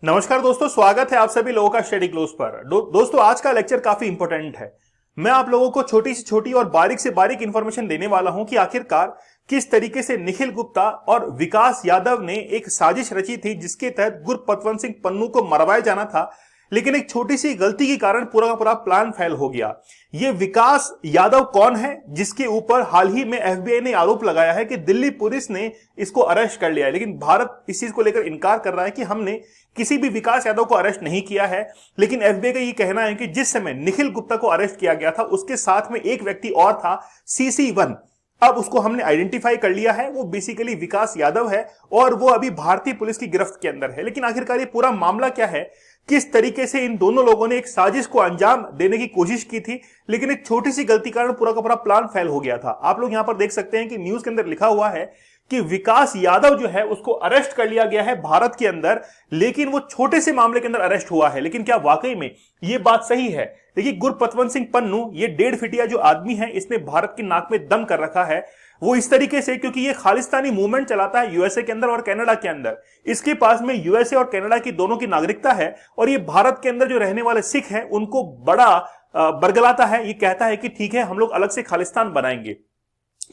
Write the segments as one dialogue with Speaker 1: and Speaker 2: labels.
Speaker 1: नमस्कार दोस्तों, स्वागत है आप सभी लोगों का स्टडी क्लोज पर। दोस्तों, आज का लेक्चर काफी इंपॉर्टेंट है। मैं आप लोगों को छोटी से छोटी और बारीक से बारीक इंफॉर्मेशन देने वाला हूं कि आखिरकार किस तरीके से निखिल गुप्ता और विकास यादव ने एक साजिश रची थी जिसके तहत गुरपतवंत सिंह पन्नू को मरवाया जाना था, लेकिन एक छोटी सी गलती के कारण पूरा का पूरा प्लान फेल हो गया। ये विकास यादव कौन है जिसके ऊपर हाल ही में एफबीआई ने आरोप लगाया है कि दिल्ली पुलिस ने इसको अरेस्ट कर लिया है, लेकिन भारत इस चीज को लेकर इनकार कर रहा है कि हमने किसी भी विकास यादव को अरेस्ट नहीं किया है। लेकिन एफबीआई का ये कहना है कि जिस समय निखिल गुप्ता को अरेस्ट किया गया था उसके साथ में एक व्यक्ति और था, CC1। अब उसको हमने आइडेंटिफाई कर लिया है, वो बेसिकली विकास यादव है और वो अभी भारतीय पुलिस की गिरफ्त के अंदर है। लेकिन आखिरकार ये पूरा मामला क्या है, किस तरीके से इन दोनों लोगों ने एक साजिश को अंजाम देने की कोशिश की थी, लेकिन एक छोटी सी गलती कारण पूरा का पूरा प्लान फेल हो गया था। आप लोग यहां पर देख सकते हैं कि न्यूज के अंदर लिखा हुआ है कि विकास यादव जो है उसको अरेस्ट कर लिया गया है भारत के अंदर, लेकिन वो छोटे से मामले के अंदर अरेस्ट हुआ है। लेकिन क्या वाकई में ये बात सही है? देखिए, गुरपतवंत सिंह पन्नू ये 1.5 फीटिया जो आदमी है, इसने भारत की नाक में दम कर रखा है। वो इस तरीके से क्योंकि ये खालिस्तानी मूवमेंट चलाता है यूएसए के अंदर और कनाडा के अंदर। इसके पास में यूएसए और कनाडा की दोनों की नागरिकता है और ये भारत के अंदर जो रहने वाले सिख हैं उनको बड़ा बरगलाता है। ये कहता है कि ठीक है, हम लोग अलग से खालिस्तान बनाएंगे।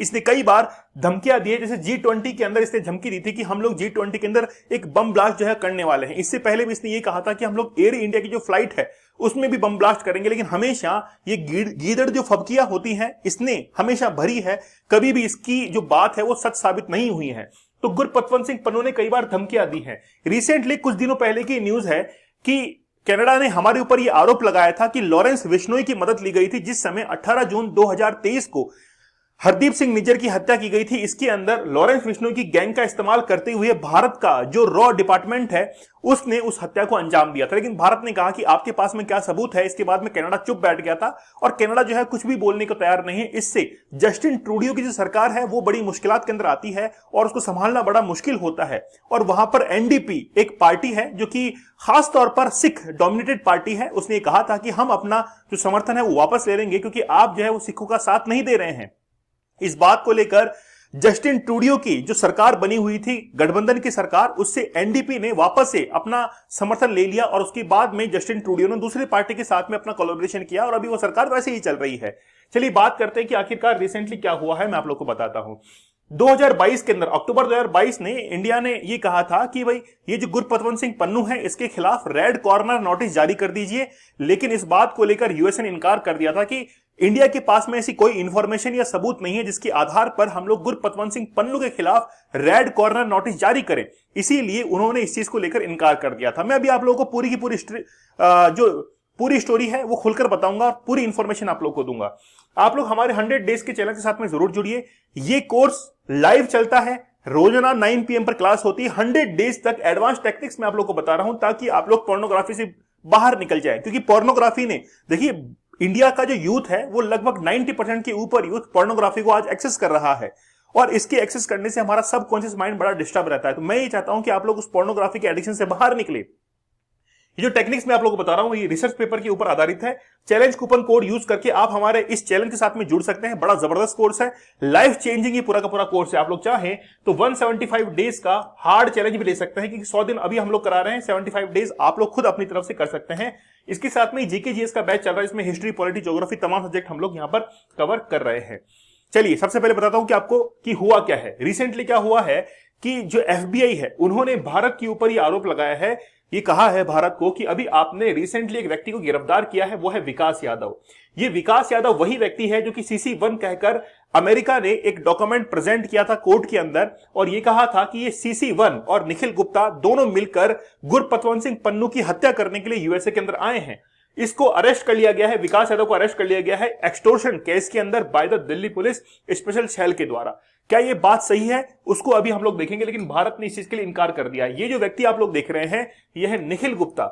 Speaker 1: इसने कई बार धमकियां दी है, जैसे G20 के अंदर इसने धमकी दी थी कि हम लोग G20 के अंदर एक बम ब्लास्ट जो है करने वाले हैं। इससे पहले भी इसने ये कहा था कि हम लोग एयर इंडिया की जो फ्लाइट है उसमें भी बम ब्लास्ट करेंगे। लेकिन हमेशा ये गीदड़ जो फबकियां होती हैं इसने हमेशा भरी है, कभी भी इसकी जो बात है वो सच साबित नहीं हुई है। तो गुरपतवंत सिंह पन्नू ने कई बार धमकियां दी हैं। रिसेंटली कुछ दिनों पहले की न्यूज है कि कनाडा ने हमारे ऊपर यह आरोप लगाया था कि लॉरेंस बिश्नोई की मदद ली गई थी, जिस समय 18 जून 2023 को हरदीप सिंह निज्जर की हत्या की गई थी। इसके अंदर लॉरेंस बिश्नोई की गैंग का इस्तेमाल करते हुए भारत का जो रॉ डिपार्टमेंट है उसने उस हत्या को अंजाम दिया था। लेकिन भारत ने कहा कि आपके पास में क्या सबूत है। इसके बाद में कनाडा चुप बैठ गया था और कनाडा जो है कुछ भी बोलने को तैयार नहीं है। इससे जस्टिन ट्रूडियो की जो सरकार है वो बड़ी मुश्किलात के अंदर आती है और उसको संभालना बड़ा मुश्किल होता है। और वहां पर एनडीपी एक पार्टी है जो कि खास तौर पर सिख डोमिनेटेड पार्टी है। उसने कहा था कि हम अपना जो समर्थन है वो वापस ले लेंगे क्योंकि आप जो है वो सिखों का साथ नहीं दे रहे हैं। इस बात को लेकर जस्टिन ट्रूडियो की जो सरकार बनी हुई थी, गठबंधन की सरकार, उससे एनडीपी ने वापस से अपना समर्थन ले लिया और उसके बाद में जस्टिन ट्रूडियो ने दूसरी पार्टी के साथ में अपना कोलैबोरेशन किया और अभी वो सरकार वैसे ही चल रही है। चलिए बात करते हैं कि आखिरकार रिसेंटली क्या हुआ है, मैं आप लोग को बताता हूं। 2022 के अंदर, अक्टूबर 2022 ने इंडिया ने ये कहा था कि भाई ये जो गुरपतवंत सिंह पन्नू है इसके खिलाफ रेड कॉर्नर नोटिस जारी कर दीजिए। लेकिन इस बात को लेकर यूएसए ने इनकार कर दिया था कि इंडिया के पास में ऐसी कोई इंफॉर्मेशन या सबूत नहीं है जिसके आधार पर हम लोग गुरपतवंत सिंह पन्नू के खिलाफ रेड कॉर्नर नोटिस जारी करें। इसीलिए उन्होंने इस चीज को लेकर इनकार कर दिया था। मैं अभी आप लोगों को पूरी की पूरी जो पूरी स्टोरी है वो खुलकर बताऊंगा और पूरी इंफॉर्मेशन आप लोग को दूंगा। आप लोग हमारे 100 डेज के चैनल के साथ में जरूर जुड़िए। ये कोर्स लाइव चलता है, रोजाना 9 PM पर क्लास होती है। 100 डेज तक एडवांस टेक्निक्स मैं आप लोग को बता रहा हूं ताकि आप लोग पोर्नोग्राफी से बाहर निकल जाए। क्योंकि पोर्नोग्राफी ने, देखिए, इंडिया का जो यूथ है वो लगभग 90% के ऊपर यूथ पोर्नोग्राफी को आज एक्सेस कर रहा है और इसके एक्सेस करने से हमारा सबकॉन्शियस माइंड बड़ा डिस्टर्ब रहता है। तो मैं ये चाहता हूं कि आप लोग उस पोर्नोग्राफी के एडिक्शन से बाहर निकले। ये जो टेक्निक्स मैं आप लोगों को बता रहा हूं ये रिसर्च पेपर के ऊपर आधारित है। चैलेंज कूपन कोड यूज करके आप हमारे इस चैलेंज के साथ में जुड़ सकते हैं। बड़ा जबरदस्त कोर्स है, लाइफ चेंजिंग ये पूरा का पूरा कोर्स है। आप लोग चाहें तो 175 डेज का हार्ड चैलेंज भी ले सकते हैं, क्योंकि 100 दिन अभी हम लोग करा रहे हैं। 75 डेज आप लोग खुद अपनी तरफ से कर सकते हैं। इसके साथ में जीके जीएस का बैच चल रहा है, इसमें हिस्ट्री, पॉलिटी, ज्योग्राफी तमाम सब्जेक्ट हम लोग यहां पर कवर कर रहे हैं। चलिए सबसे पहले बताता हूं कि आपको कि हुआ क्या है। रिसेंटली क्या हुआ है कि जो एफबीआई है उन्होंने भारत के ऊपर ये आरोप लगाया है, ये कहा है भारत को कि अभी आपने रिसेंटली एक व्यक्ति को गिरफ्तार किया है, वो है विकास यादव। ये विकास यादव वही व्यक्ति है जो कि CC1 कहकर अमेरिका ने एक डॉक्यूमेंट प्रेजेंट किया था कोर्ट के अंदर और ये कहा था कि ये CC1 और निखिल गुप्ता दोनों मिलकर गुरपतवंत सिंह पन्नू की हत्या करने के लिए यूएसए के अंदर आए हैं। इसको अरेस्ट कर लिया गया है, विकास यादव को अरेस्ट कर लिया गया है एक्सटोर्शन केस के अंदर by the Delhi police special cell के द्वारा। क्या ये बात सही है उसको अभी हम लोग देखेंगे, लेकिन भारत ने इस चीज के लिए इनकार कर दिया। ये जो व्यक्ति आप लोग देख रहे हैं यह है निखिल गुप्ता।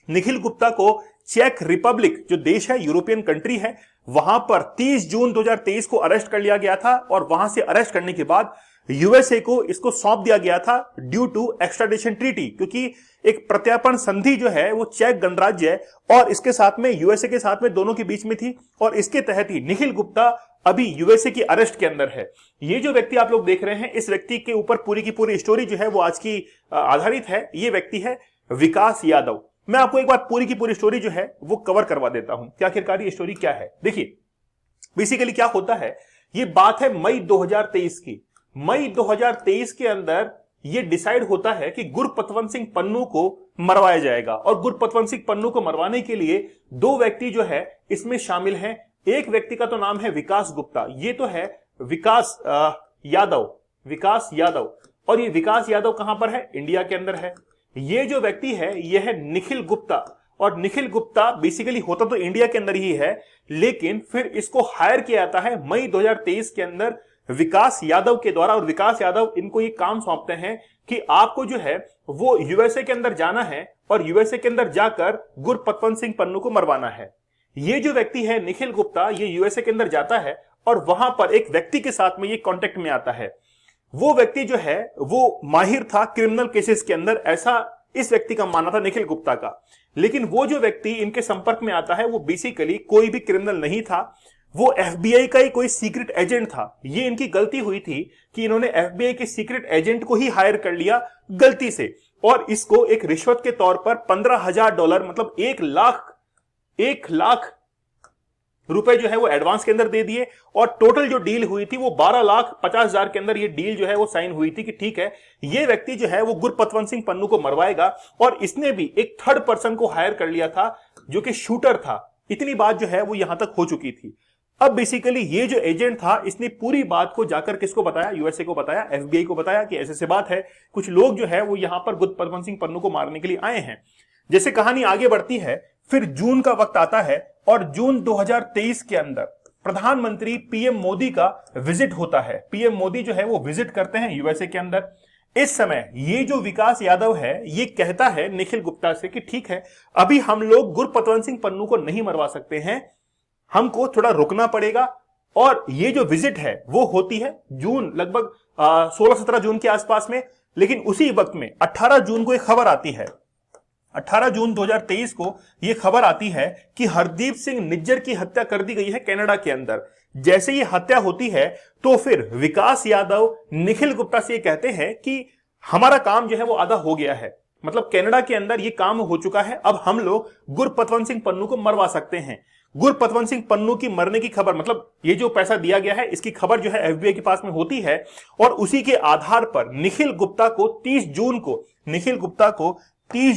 Speaker 1: निखिल गुप्ता को चेक रिपब्लिक जो देश है, यूरोपियन कंट्री है, वहां पर 30 जून 2023 को अरेस्ट कर लिया गया था और वहां से अरेस्ट करने के बाद यूएसए को इसको सौंप दिया गया था ड्यू टू एक्स्ट्राडिशन ट्रीटी, क्योंकि एक प्रत्यार्पण संधि जो है वो चेक गणराज्य है और इसके साथ में यूएसए के साथ में दोनों के बीच में थी और इसके तहत ही निखिल गुप्ता अभी यूएसए की अरेस्ट के अंदर है। ये जो व्यक्ति आप लोग देख रहे हैं, इस व्यक्ति के ऊपर पूरी की पूरी स्टोरी जो है वो आज की आधारित है। ये व्यक्ति है विकास यादव। मैं आपको एक बार पूरी की पूरी स्टोरी जो है वो कवर करवा देता हूं कि आखिरकार ये स्टोरी क्या है। देखिए बेसिकली क्या होता है, ये बात है मई 2023 की। मई 2023 के अंदर ये डिसाइड होता है कि गुरपतवंत सिंह पन्नू को मरवाया जाएगा, और गुरपतवंत सिंह पन्नू को मरवाने के लिए दो व्यक्ति जो है इसमें शामिल हैं। एक व्यक्ति का तो नाम है विकास गुप्ता, ये तो है विकास यादव। और ये विकास यादव कहां पर है, इंडिया के अंदर है। ये जो व्यक्ति है ये है निखिल गुप्ता, और निखिल गुप्ता बेसिकली होता तो इंडिया के अंदर ही है, लेकिन फिर इसको हायर किया जाता है मई 2023 के अंदर विकास यादव के द्वारा। और विकास यादव इनको ये काम सौंपते हैं कि आपको जो है वो यूएसए के अंदर जाना है और यूएसए के अंदर जाकर गुरपतवंत सिंह पन्नू को मरवाना है। ये जो व्यक्ति है निखिल गुप्ता, ये यूएसए के अंदर जाता है और वहां पर एक व्यक्ति के साथ में ये कांटेक्ट में आता है। वो व्यक्ति जो है वो माहिर था क्रिमिनल केसेस के अंदर, ऐसा इस व्यक्ति का मानना था निखिल गुप्ता का। लेकिन वो जो व्यक्ति इनके संपर्क में आता है वो बेसिकली कोई भी क्रिमिनल नहीं था, वो एफबीआई का ही कोई सीक्रेट एजेंट था। ये इनकी गलती हुई थी कि इन्होंने एफबीआई के सीक्रेट एजेंट को ही हायर कर लिया गलती से, और इसको एक रिश्वत के तौर पर $15,000 मतलब 1 लाख रुपए जो है वो एडवांस के अंदर दे दिए। और टोटल जो डील हुई थी वो 12,50,000 के अंदर ये डील जो है वो साइन हुई थी कि ठीक है ये व्यक्ति जो है वो गुरपतवंत सिंह पन्नू को मरवाएगा। और इसने भी एक थर्ड पर्सन को हायर कर लिया था जो कि शूटर था। इतनी बात जो है वो यहां तक हो चुकी थी। अब बेसिकली ये जो एजेंट था इसने पूरी बात को जाकर किसको बताया, यूएसए को बताया, एफबीआई को बताया कि ऐसे बात है, कुछ लोग जो है वो यहां पर गुरपतवंत सिंह पन्नू को मारने के लिए आए हैं। जैसे कहानी आगे बढ़ती है, फिर जून का वक्त आता है और जून 2023 के अंदर प्रधानमंत्री पीएम मोदी का विजिट होता है। पीएम मोदी जो है वो विजिट करते हैं यूएसए के अंदर। इस समय ये जो विकास यादव है ये कहता है निखिल गुप्ता से कि ठीक है अभी हम लोग गुरपतवंत सिंह पन्नू को नहीं मरवा सकते हैं, हमको थोड़ा रुकना पड़ेगा। और ये जो विजिट है वो होती है जून लगभग 16-17 जून के आसपास में। लेकिन उसी वक्त में 18 जून को एक खबर आती है, 18 जून 2023 को यह खबर आती है कि हरदीप सिंह निज्जर की हत्या कर दी गई है कनाडा के अंदर। जैसे ये हत्या होती है तो फिर विकास यादव निखिल गुप्ता से ये कहते हैं कि हमारा काम जो है वो आधा हो गया है, मतलब कनाडा के अंदर ये काम हो चुका है, अब हम लोग गुरपतवंत सिंह पन्नू को मरवा सकते हैं। गुरपतवंत सिंह पन्नू की मरने की खबर, मतलब ये जो पैसा दिया गया है इसकी खबर जो है एफबीआई के पास में होती है। और उसी के आधार पर निखिल गुप्ता को 30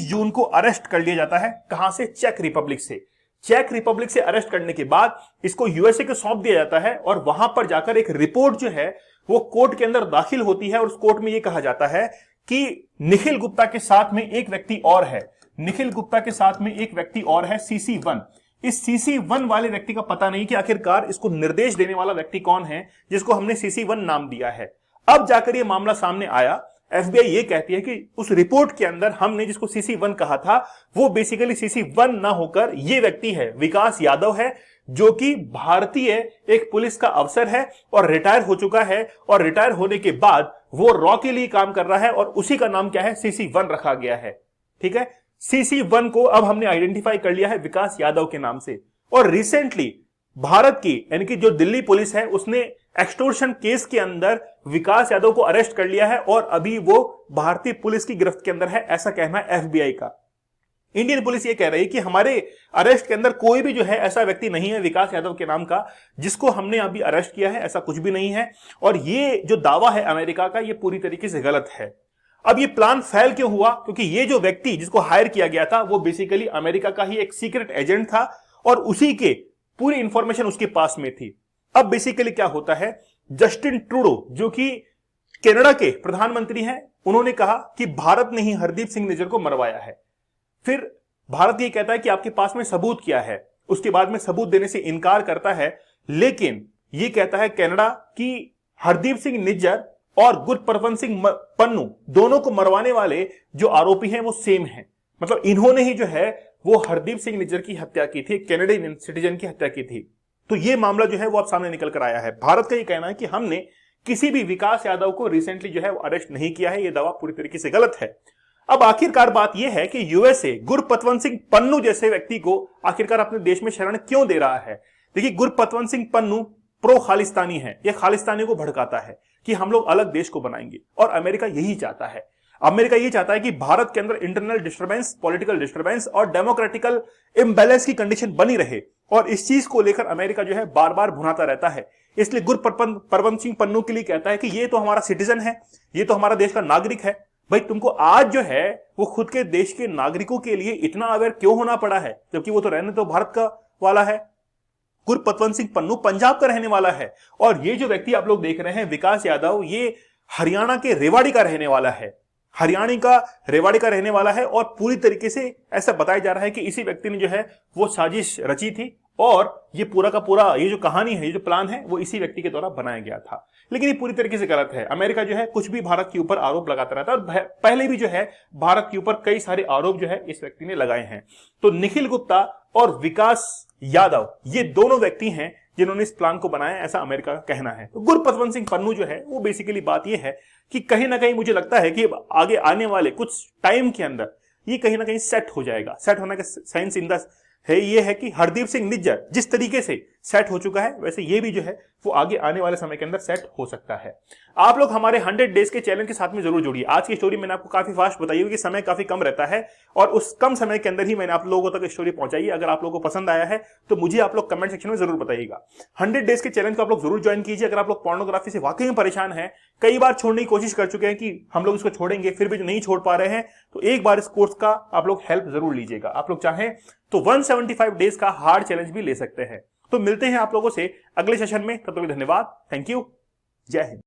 Speaker 1: जून को अरेस्ट कर लिया जाता है। कहां से, चेक रिपब्लिक से। चेक रिपब्लिक से अरेस्ट करने के बाद इसको यूएसए को सौंप दिया जाता है और वहां पर जाकर एक रिपोर्ट जो है वो कोर्ट के अंदर दाखिल होती है। और उस कोर्ट में यह कहा जाता है कि निखिल गुप्ता के साथ में एक व्यक्ति और है, निखिल गुप्ता के साथ में एक व्यक्ति और है, CC1। इस CC1 वाले व्यक्ति का पता नहीं कि आखिरकार इसको निर्देश देने वाला व्यक्ति कौन है जिसको हमने CC1 नाम दिया है। अब जाकर यह मामला सामने आया। एफबीआई ये कहती है कि उस रिपोर्ट के अंदर हमने जिसको CC1 कहा था वो बेसिकली CC1 ना होकर ये व्यक्ति है, विकास यादव है, जो कि भारतीय एक पुलिस का अफसर है और रिटायर हो चुका है। और रिटायर होने के बाद वो रॉ के लिए काम कर रहा है और उसी का नाम क्या है, CC1 रखा गया है। ठीक है, CC1 को अब हमने आइडेंटिफाई कर लिया है विकास यादव के नाम से। और रिसेंटली भारत की यानी कि जो दिल्ली पुलिस है उसने एक्सटोर्शन केस के अंदर विकास यादव को अरेस्ट कर लिया है और अभी वो भारतीय पुलिस की गिरफ्त के अंदर है, ऐसा कहना है एफबीआई का। इंडियन पुलिस ये कह रही है कि हमारे अरेस्ट के अंदर कोई भी जो है ऐसा व्यक्ति नहीं है विकास यादव के नाम का जिसको हमने अभी अरेस्ट किया है, ऐसा कुछ भी नहीं है। और ये जो दावा है अमेरिका का ये पूरी तरीके से गलत है। अब ये प्लान फेल क्यों हुआ, क्योंकि ये जो व्यक्ति जिसको हायर किया गया था वो बेसिकली अमेरिका का ही एक सीक्रेट एजेंट था और उसी के पूरी इंफॉर्मेशन उसके पास में थी। अब बेसिकली क्या होता है, जस्टिन ट्रूडो जो कि कनाडा के प्रधानमंत्री हैं, उन्होंने कहा कि भारत ने ही हरदीप सिंह निज्जर को मरवाया है। फिर भारत ये कहता है कि आपके पास में सबूत क्या है, उसके बाद में सबूत देने से इनकार करता है। लेकिन ये कहता है कनाडा कि हरदीप सिंह निज्जर और गुरपतवंत सिंह पन्नू दोनों को मरवाने वाले जो आरोपी हैं वो सेम हैं, मतलब इन्होंने ही जो है वो हरदीप सिंह निज्जर की हत्या की थी, कैनेडियन सिटीजन की हत्या की थी। तो ये मामला जो है वो अब सामने निकल कर आया है। भारत का ये कहना है कि हमने किसी भी विकास यादव को रिसेंटली जो है वो अरेस्ट नहीं किया है, ये दावा पूरी तरीके से गलत है। अब आखिरकार बात यह है कि यूएसए गुरपतवंत सिंह पन्नू जैसे व्यक्ति को आखिरकार अपने देश में शरण क्यों दे रहा है। देखिए, गुरपतवंत सिंह पन्नू प्रो खालिस्तानी है, यह खालिस्तानी को भड़काता है कि हम लोग अलग देश को बनाएंगे और अमेरिका यही चाहता है। अमेरिका ये चाहता है कि भारत के अंदर इंटरनल डिस्टर्बेंस, पॉलिटिकल डिस्टर्बेंस और डेमोक्रेटिकल इम्बैलेंस की कंडीशन बनी रहे, और इस चीज को लेकर अमेरिका जो है बार बार भुनाता रहता है। इसलिए गुरपतवंत सिंह पन्नू के लिए कहता है कि ये तो हमारा सिटीजन है, ये तो हमारा देश का नागरिक है, भाई तुमको आज जो है वो खुद के देश के नागरिकों के लिए इतना अवेयर क्यों होना पड़ा है, जबकि वो तो रहने तो भारत का वाला है। गुरपतवंत सिंह पन्नू पंजाब का रहने वाला है, और ये जो व्यक्ति आप लोग देख रहे हैं विकास यादव, ये हरियाणा के रेवाड़ी का रहने वाला है, हरियाणा का रेवाड़ी का रहने वाला है। और पूरी तरीके से ऐसा बताया जा रहा है कि इसी व्यक्ति ने जो है वो साजिश रची थी, और ये पूरा का पूरा ये जो कहानी है, ये जो प्लान है, वो इसी व्यक्ति के द्वारा बनाया गया था। लेकिन ये पूरी तरीके से गलत है। अमेरिका जो है कुछ भी भारत के ऊपर आरोप लगाता रहता है, और पहले भी जो है भारत के ऊपर कई सारे आरोप जो है इस व्यक्ति ने लगाए हैं। तो निखिल गुप्ता और विकास यादव ये दोनों व्यक्ति हैं जिन्होंने इस प्लान को बनाया, ऐसा अमेरिका का कहना है। तो गुरपतवंत सिंह पन्नू जो है वो बेसिकली बात ये है कि कहीं ना कहीं मुझे लगता है कि आगे आने वाले कुछ टाइम के अंदर ये कहीं ना कहीं सेट हो जाएगा। सेट होने का साइंस इन द है ये है कि हरदीप सिंह निज्जर जिस तरीके से सेट हो चुका है, वैसे ये भी जो है वो आगे आने वाले समय के अंदर सेट हो सकता है। आप लोग हमारे 100 डेज के चैलेंज के साथ में जरूर जुड़िए। आज की स्टोरी मैंने आपको काफी फास्ट बताई हुई कि समय काफी कम रहता है, और उस कम समय के अंदर ही मैंने आप लोगों तक स्टोरी पहुंचाई। अगर आप लोगों को पसंद आया है तो मुझे आप लोग कमेंट सेक्शन में जरूर बताइएगा। 100 डेज के चैलेंज को आप लोग जरूर ज्वाइन कीजिए। अगर आप लोग पोर्नोग्राफी से वाकई में परेशान है, कई बार छोड़ने की कोशिश कर चुके हैं कि हम लोग इसको छोड़ेंगे, फिर भी जो नहीं छोड़ पा रहे हैं, तो एक बार इस कोर्स का आप लोग हेल्प जरूर लीजिएगा। आप लोग चाहें तो 175 डेज का हार्ड चैलेंज भी ले सकते हैं। तो मिलते हैं आप लोगों से अगले सेशन में, तब तक धन्यवाद, थैंक यू, जय हिंद।